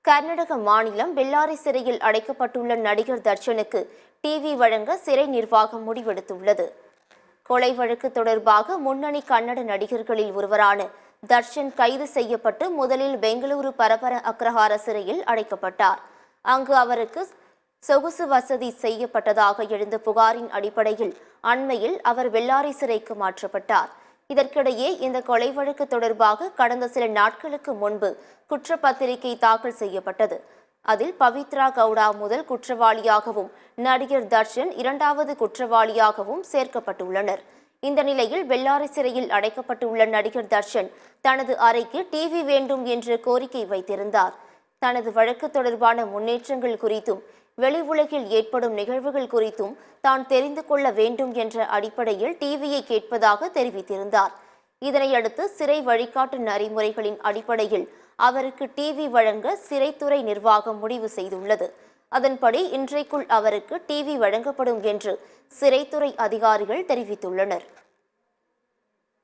கர்நாடக மாநிலம் பெல்லாரி சிறையில் அடைக்கப்பட்டுள்ள நடிகர் தர்ஷனுக்கு டிவி வழங்க சிறை நிர்வாகம் முடிவெடுத்துள்ளது. கொலை வழக்கு தொடர்பாக முன்னணி கன்னட நடிகர்களில் ஒருவரான தர்ஷன் கைது செய்யப்பட்டு முதலில் பெங்களூரு பரபர அக்ரஹார சிறையில் அடைக்கப்பட்டார். அங்கு அவருக்கு சொகுசு வசதி செய்யப்பட்டதாக எழுந்த புகாரின் அடிப்படையில் அண்மையில் அவர் பெல்லாரி சிறைக்கு மாற்றப்பட்டார். இதற்கிடையே இந்த கொலை வழக்கு தொடர்பாக கடந்த சில நாட்களுக்கு முன்பு குற்றப்பத்திரிகை தாக்கல் செய்யப்பட்டது. அதில் பவித்ரா கவுடா முதல் குற்றவாளியாகவும் நடிகர் தர்ஷன் இரண்டாவது குற்றவாளியாகவும் சேர்க்கப்பட்டுள்ளனர். இந்த நிலையில் பெல்லாரி சிறையில் அடைக்கப்பட்டுள்ள நடிகர் தர்ஷன் தனது அறைக்கு டிவி வேண்டும் என்று கோரிக்கை வைத்திருந்தார். தனது வழக்கு தொடர்பான முன்னேற்றங்கள் குறித்தும் வெளி உலகில் ஏற்படும் நிகழ்வுகள் குறித்தும் தான் தெரிந்து கொள்ள வேண்டும் என்ற அடிப்படையில் டிவியை கேட்பதாக தெரிவித்திருந்தார். இதனையடுத்து சிறை வழிகாட்டு நெறிமுறைகளின் அடிப்படையில் அவருக்கு டிவி வழங்க சிறைத்துறை நிர்வாகம் முடிவு செய்துள்ளது. அதன்படி இன்றைக்குள் அவருக்கு டிவி வழங்கப்படும் என்று சிறைத்துறை அதிகாரிகள் தெரிவித்துள்ளனர்.